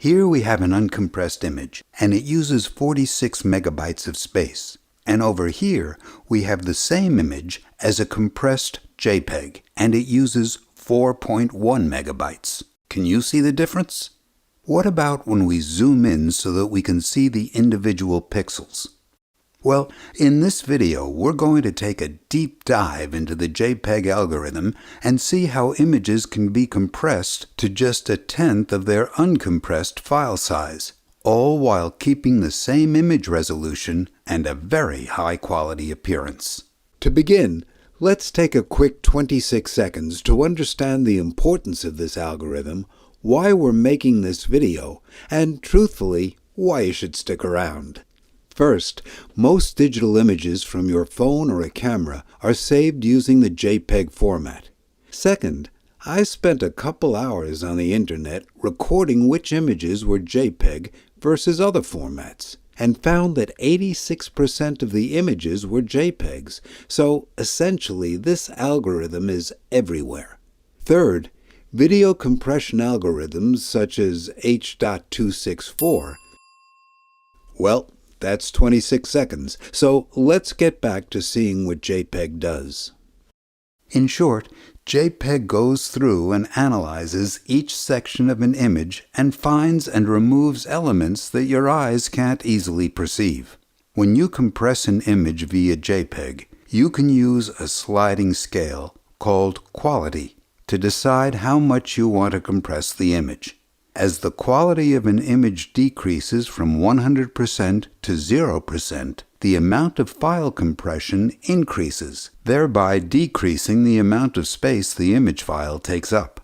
Here we have an uncompressed image, and it uses 46 megabytes of space. And over here, we have the same image as a compressed JPEG, and it uses 4.1 megabytes. Can you see the difference? What about when we zoom in so that we can see the individual pixels? Well, in this video, we're going to take a deep dive into the JPEG algorithm and see how images can be compressed to just 1/10 of their uncompressed file size, all while keeping the same image resolution and a very high-quality appearance. To begin, let's take a quick 26 seconds to understand the importance of this algorithm, why we're making this video, and truthfully, why you should stick around. First, most digital images from your phone or a camera are saved using the JPEG format. Second, I spent a couple hours on the internet recording which images were JPEG versus other formats, and found that 86% of the images were JPEGs, so essentially this algorithm is everywhere. Third, video compression algorithms such as H.264, well, that's 26 seconds, so let's get back to seeing what JPEG does. In short, JPEG goes through and analyzes each section of an image and finds and removes elements that your eyes can't easily perceive. When you compress an image via JPEG, you can use a sliding scale called quality to decide how much you want to compress the image. As the quality of an image decreases from 100% to 0%, the amount of file compression increases, thereby decreasing the amount of space the image file takes up.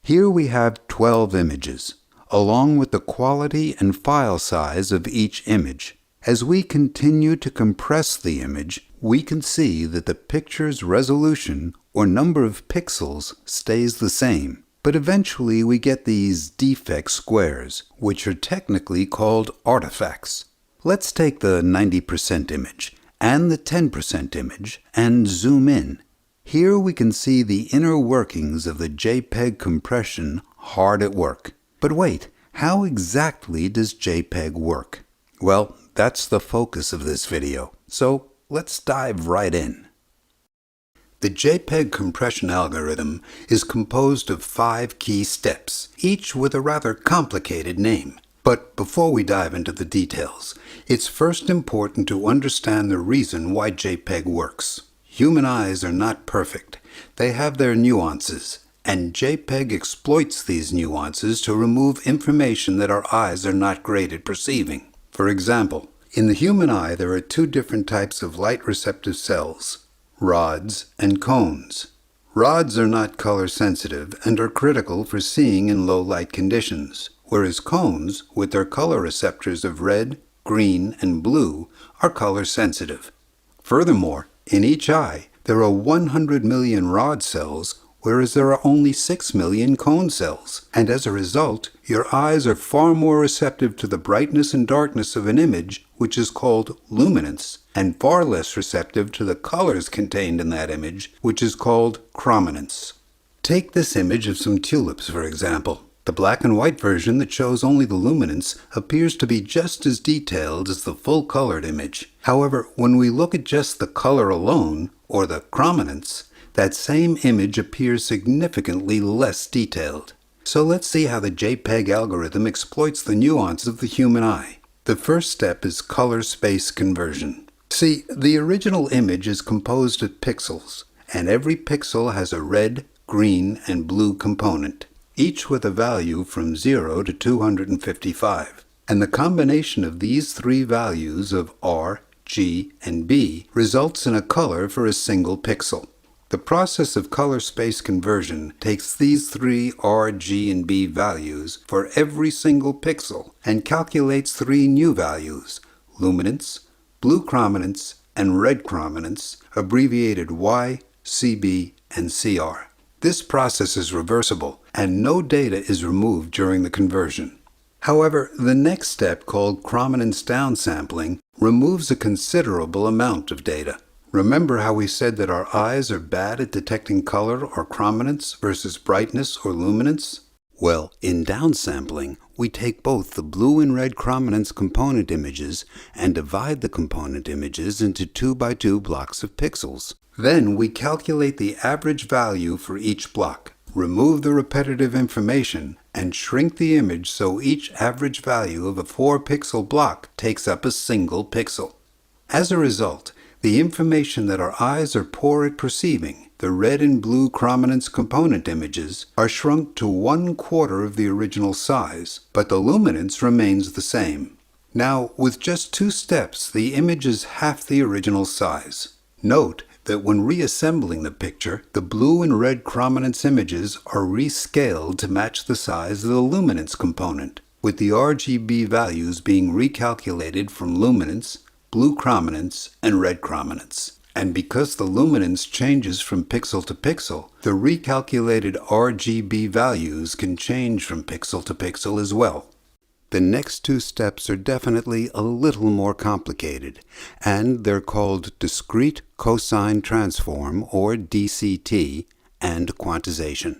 Here we have 12 images, along with the quality and file size of each image. As we continue to compress the image, we can see that the picture's resolution or number of pixels stays the same. But eventually we get these defect squares, which are technically called artifacts. Let's take the 90% image and the 10% image and zoom in. Here we can see the inner workings of the JPEG compression hard at work. But wait, how exactly does JPEG work? Well, that's the focus of this video, so let's dive right in. The JPEG compression algorithm is composed of 5 key steps, each with a rather complicated name. But before we dive into the details, it's first important to understand the reason why JPEG works. Human eyes are not perfect. They have their nuances, and JPEG exploits these nuances to remove information that our eyes are not great at perceiving. For example, in the human eye there are 2 different types of light-receptive cells: rods and cones. Rods are not color sensitive and are critical for seeing in low light conditions, whereas cones, with their color receptors of red, green, and blue, are color sensitive. Furthermore, in each eye, there are 100 million rod cells, whereas there are only 6 million cone cells, and as a result, your eyes are far more receptive to the brightness and darkness of an image, which is called luminance, and far less receptive to the colors contained in that image, which is called chrominance. Take this image of some tulips, for example. The black and white version that shows only the luminance appears to be just as detailed as the full-colored image. However, when we look at just the color alone, or the chrominance, that same image appears significantly less detailed. So let's see how the JPEG algorithm exploits the nuance of the human eye. The first step is color space conversion. See, the original image is composed of pixels, and every pixel has a red, green, and blue component, each with a value from 0 to 255. And the combination of these 3 values of R, G, and B results in a color for a single pixel. The process of color space conversion takes these 3 R, G, and B values for every single pixel and calculates 3 new values: luminance, blue chrominance, and red chrominance, abbreviated Y, CB, and CR. This process is reversible, and no data is removed during the conversion. However, the next step, called chrominance downsampling, removes a considerable amount of data. Remember how we said that our eyes are bad at detecting color or chrominance versus brightness or luminance? Well, in downsampling, we take both the blue and red chrominance component images and divide the component images into 2 by 2 blocks of pixels. Then we calculate the average value for each block, remove the repetitive information, and shrink the image so each average value of a 4-pixel block takes up a single pixel. As a result, the information that our eyes are poor at perceiving, the red and blue chrominance component images, are shrunk to 1/4 of the original size, but the luminance remains the same. Now, with just 2 steps, the image is half the original size. Note that when reassembling the picture, the blue and red chrominance images are rescaled to match the size of the luminance component, with the RGB values being recalculated from luminance, blue chrominance, and red chrominance. And because the luminance changes from pixel to pixel, the recalculated RGB values can change from pixel to pixel as well. The next 2 steps are definitely a little more complicated, and they're called discrete cosine transform, or DCT, and quantization.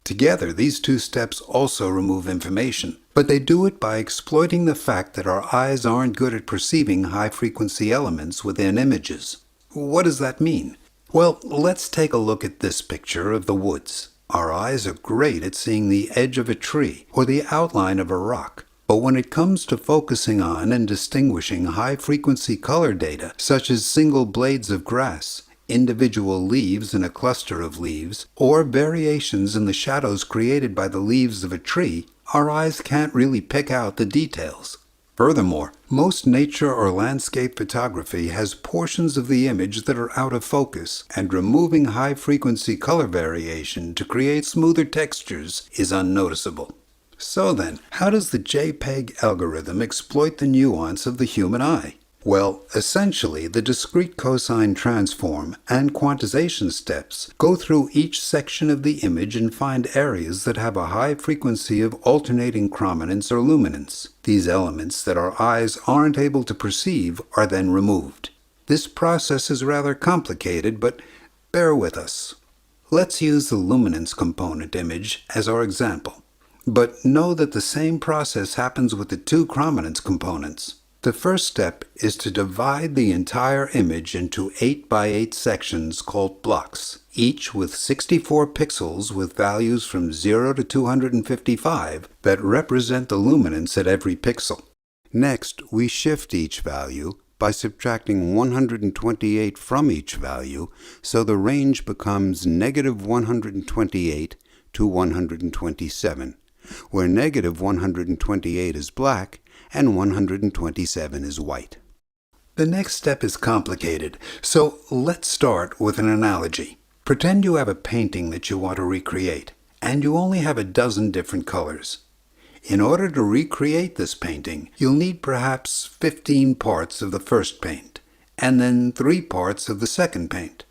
Together, these 2 steps also remove information, but they do it by exploiting the fact that our eyes aren't good at perceiving high-frequency elements within images. What does that mean? Well, let's take a look at this picture of the woods. Our eyes are great at seeing the edge of a tree or the outline of a rock. But when it comes to focusing on and distinguishing high-frequency color data, such as single blades of grass, individual leaves in a cluster of leaves, or variations in the shadows created by the leaves of a tree, our eyes can't really pick out the details. Furthermore, most nature or landscape photography has portions of the image that are out of focus, and removing high-frequency color variation to create smoother textures is unnoticeable. So then, how does the JPEG algorithm exploit the nuance of the human eye? Well, essentially, the discrete cosine transform and quantization steps go through each section of the image and find areas that have a high frequency of alternating chrominance or luminance. These elements that our eyes aren't able to perceive are then removed. This process is rather complicated, but bear with us. Let's use the luminance component image as our example. But know that the same process happens with the 2 chrominance components. The first step is to divide the entire image into 8 by 8 sections called blocks, each with 64 pixels with values from 0 to 255 that represent the luminance at every pixel. Next, we shift each value by subtracting 128 from each value, so the range becomes -128 to 127. where -128 is black and 127 is white. The next step is complicated, so let's start with an analogy. Pretend you have a painting that you want to recreate, and you only have a dozen different colors. In order to recreate this painting, you'll need perhaps 15 parts of the first paint, and then 3 parts of the second paint,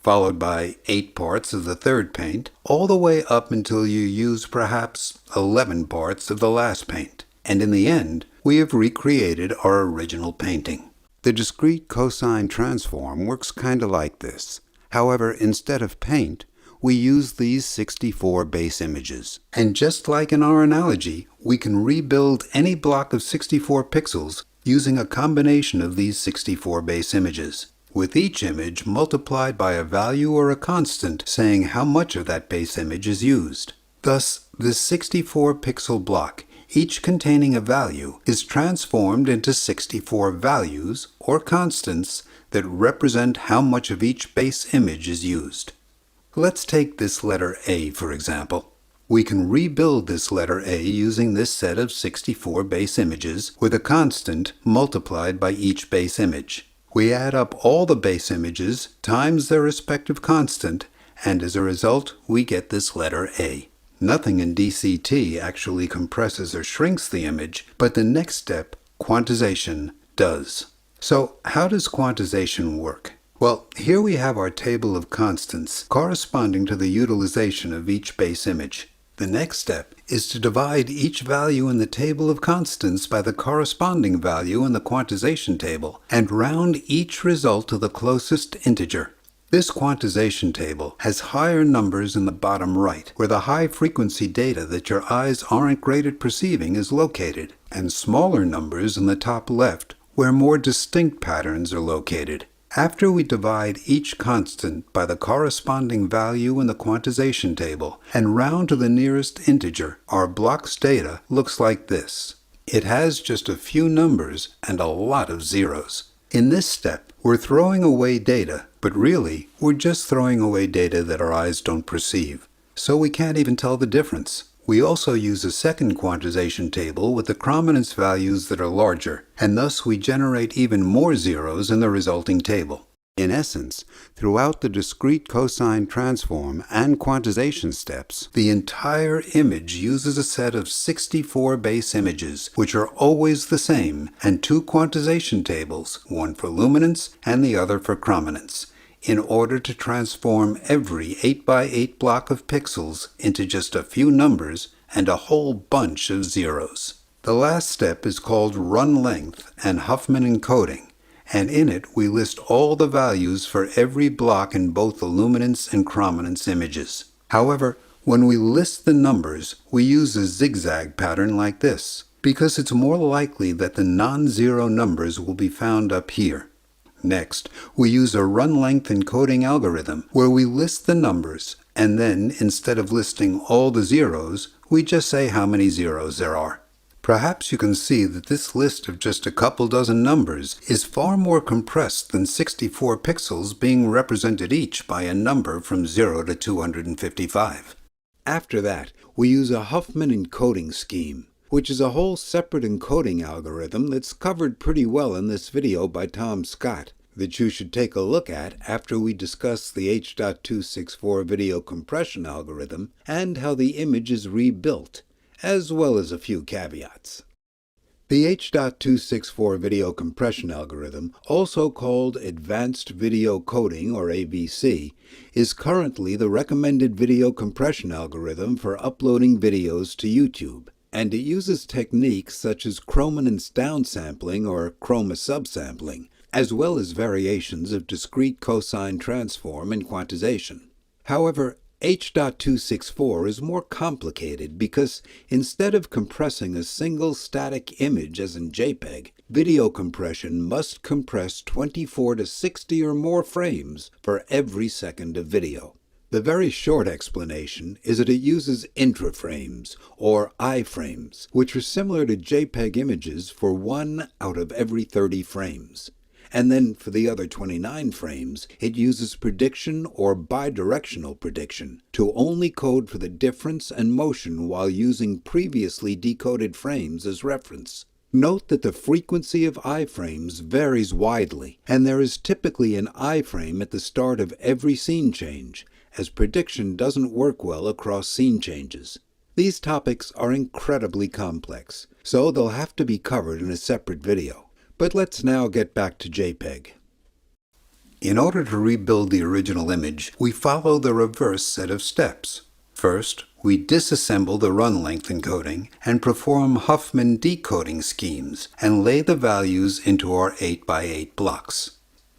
followed by 8 parts of the third paint, all the way up until you use perhaps 11 parts of the last paint. And in the end, we have recreated our original painting. The discrete cosine transform works kind of like this. However, instead of paint, we use these 64 base images. And just like in our analogy, we can rebuild any block of 64 pixels using a combination of these 64 base images, with each image multiplied by a value or a constant saying how much of that base image is used. Thus, the 64 pixel block, each containing a value, is transformed into 64 values or constants that represent how much of each base image is used. Let's take this letter A, for example. We can rebuild this letter A using this set of 64 base images with a constant multiplied by each base image. We add up all the base images times their respective constant, and as a result, we get this letter A. Nothing in DCT actually compresses or shrinks the image, but the next step, quantization, does. So how does quantization work? Well, here we have our table of constants corresponding to the utilization of each base image. The next step is to divide each value in the table of constants by the corresponding value in the quantization table and round each result to the closest integer. This quantization table has higher numbers in the bottom right, where the high-frequency data that your eyes aren't great at perceiving is located, and smaller numbers in the top left, where more distinct patterns are located. After we divide each constant by the corresponding value in the quantization table and round to the nearest integer, our block's data looks like this. It has just a few numbers and a lot of zeros. In this step, we're throwing away data, but really, we're just throwing away data that our eyes don't perceive. So we can't even tell the difference. We also use a second quantization table with the chrominance values that are larger, and thus we generate even more zeros in the resulting table. In essence, throughout the discrete cosine transform and quantization steps, the entire image uses a set of 64 base images, which are always the same, and two quantization tables, one for luminance and the other for chrominance, in order to transform every 8x8 block of pixels into just a few numbers and a whole bunch of zeros. The last step is called run length and Huffman encoding, and in it we list all the values for every block in both the luminance and chrominance images. However, when we list the numbers, we use a zigzag pattern like this, because it's more likely that the non-zero numbers will be found up here. Next, we use a run length encoding algorithm where we list the numbers, and then instead of listing all the zeros, we just say how many zeros there are. Perhaps you can see that this list of just a couple dozen numbers is far more compressed than 64 pixels being represented each by a number from 0 to 255. After that, we use a Huffman encoding scheme, which is a whole separate encoding algorithm that's covered pretty well in this video by Tom Scott, that you should take a look at after we discuss the H.264 video compression algorithm and how the image is rebuilt, as well as a few caveats. The H.264 video compression algorithm, also called Advanced Video Coding or AVC, is currently the recommended video compression algorithm for uploading videos to YouTube, and it uses techniques such as chrominance downsampling or chroma subsampling, as well as variations of discrete cosine transform and quantization. However, H.264 is more complicated because instead of compressing a single static image as in JPEG, video compression must compress 24 to 60 or more frames for every second of video. The very short explanation is that it uses intraframes, or iframes, which are similar to JPEG images for 1 out of every 30 frames. And then for the other 29 frames, it uses prediction or bidirectional prediction to only code for the difference and motion while using previously decoded frames as reference. Note that the frequency of iframes varies widely, and there is typically an iframe at the start of every scene change, as prediction doesn't work well across scene changes. These topics are incredibly complex, so they'll have to be covered in a separate video. But let's now get back to JPEG. In order to rebuild the original image, we follow the reverse set of steps. First, we disassemble the run length encoding and perform Huffman decoding schemes and lay the values into our 8x8 blocks.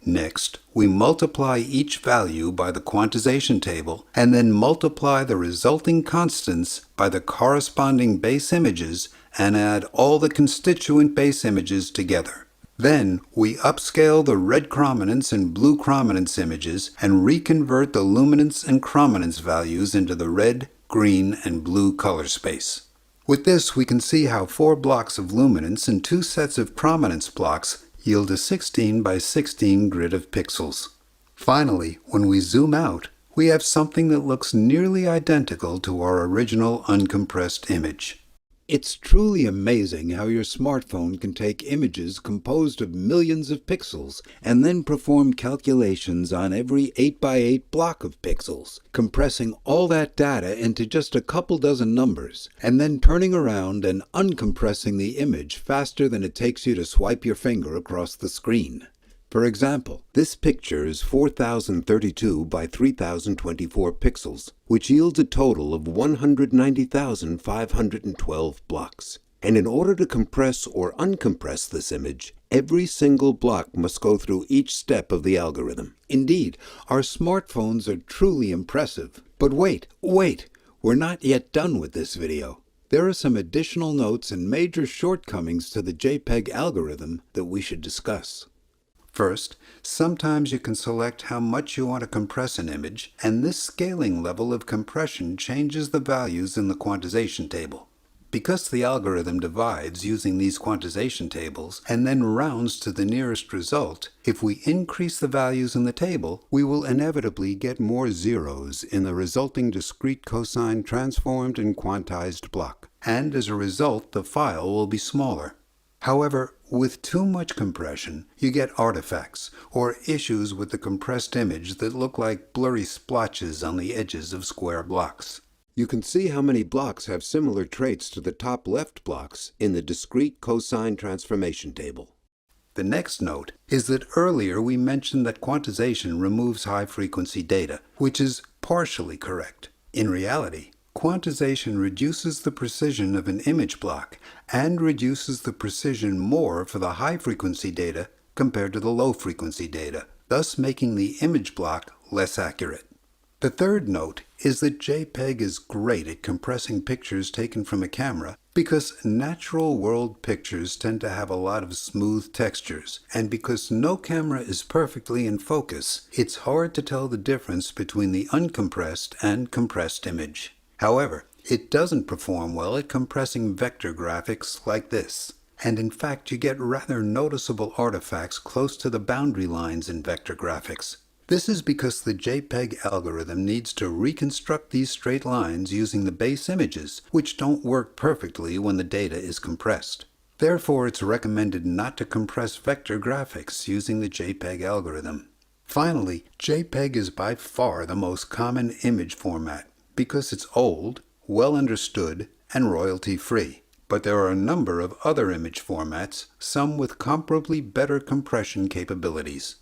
Next, we multiply each value by the quantization table and then multiply the resulting constants by the corresponding base images and add all the constituent base images together. Then, we upscale the red chrominance and blue chrominance images and reconvert the luminance and chrominance values into the red, green, and blue color space. With this, we can see how 4 blocks of luminance and 2 sets of chrominance blocks yield a 16 by 16 grid of pixels. Finally, when we zoom out, we have something that looks nearly identical to our original uncompressed image. It's truly amazing how your smartphone can take images composed of millions of pixels and then perform calculations on every 8x8 block of pixels, compressing all that data into just a couple dozen numbers, and then turning around and uncompressing the image faster than it takes you to swipe your finger across the screen. For example, this picture is 4032 by 3024 pixels, which yields a total of 190,512 blocks. And in order to compress or uncompress this image, Every single block must go through each step of the algorithm. Indeed, our smartphones are truly impressive. But wait! We're not yet done with this video. There are some additional notes and major shortcomings to the JPEG algorithm that we should discuss. First, sometimes you can select how much you want to compress an image, and this scaling level of compression changes the values in the quantization table. Because the algorithm divides using these quantization tables and then rounds to the nearest result, if we increase the values in the table, we will inevitably get more zeros in the resulting discrete cosine transformed and quantized block, and as a result the file will be smaller. However, with too much compression, you get artifacts, or issues with the compressed image that look like blurry splotches on the edges of square blocks. You can see how many blocks have similar traits to the top left blocks in the discrete cosine transformation table. The next note is that earlier we mentioned that quantization removes high-frequency data, which is partially correct. In reality, quantization reduces the precision of an image block and reduces the precision more for the high-frequency data compared to the low-frequency data, thus making the image block less accurate. The third note is that JPEG is great at compressing pictures taken from a camera because natural world pictures tend to have a lot of smooth textures, and because no camera is perfectly in focus, it's hard to tell the difference between the uncompressed and compressed image. However, it doesn't perform well at compressing vector graphics like this, and in fact you get rather noticeable artifacts close to the boundary lines in vector graphics. This is because the JPEG algorithm needs to reconstruct these straight lines using the base images, which don't work perfectly when the data is compressed. Therefore, it's recommended not to compress vector graphics using the JPEG algorithm. Finally, JPEG is by far the most common image format because it's old, well understood, and royalty-free. But there are a number of other image formats, some with comparably better compression capabilities.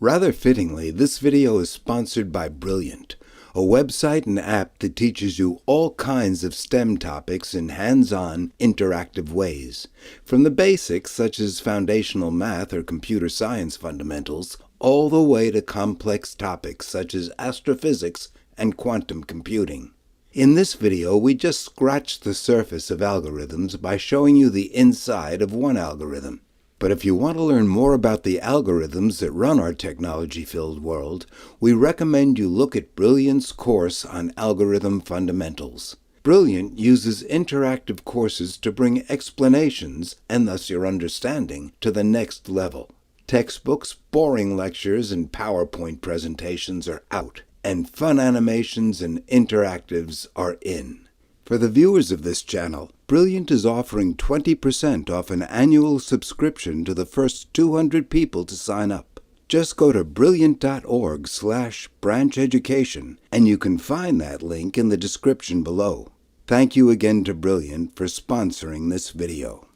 Rather fittingly, this video is sponsored by Brilliant, a website and app that teaches you all kinds of STEM topics in hands-on, interactive ways. From the basics, such as foundational math or computer science fundamentals, all the way to complex topics such as astrophysics and quantum computing. In this video, we just scratched the surface of algorithms by showing you the inside of one algorithm. But if you want to learn more about the algorithms that run our technology-filled world, we recommend you look at Brilliant's course on algorithm fundamentals. Brilliant uses interactive courses to bring explanations, and thus your understanding, to the next level. Textbooks, boring lectures, and PowerPoint presentations are out, and fun animations and interactives are in. For the viewers of this channel, Brilliant is offering 20% off an annual subscription to the first 200 people to sign up. Just go to brilliant.org/brancheducation and you can find that link in the description below. Thank you again to Brilliant for sponsoring this video.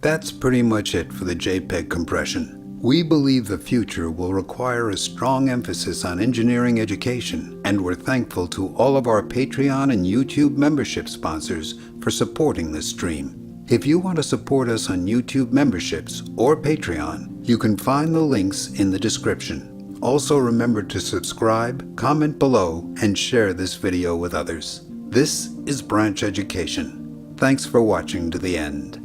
That's pretty much it for the JPEG compression. We believe the future will require a strong emphasis on engineering education, and we're thankful to all of our Patreon and YouTube membership sponsors for supporting this stream. If you want to support us on YouTube memberships or Patreon, you can find the links in the description. Also remember to subscribe, comment below, and share this video with others. This is Branch Education. Thanks for watching to the end.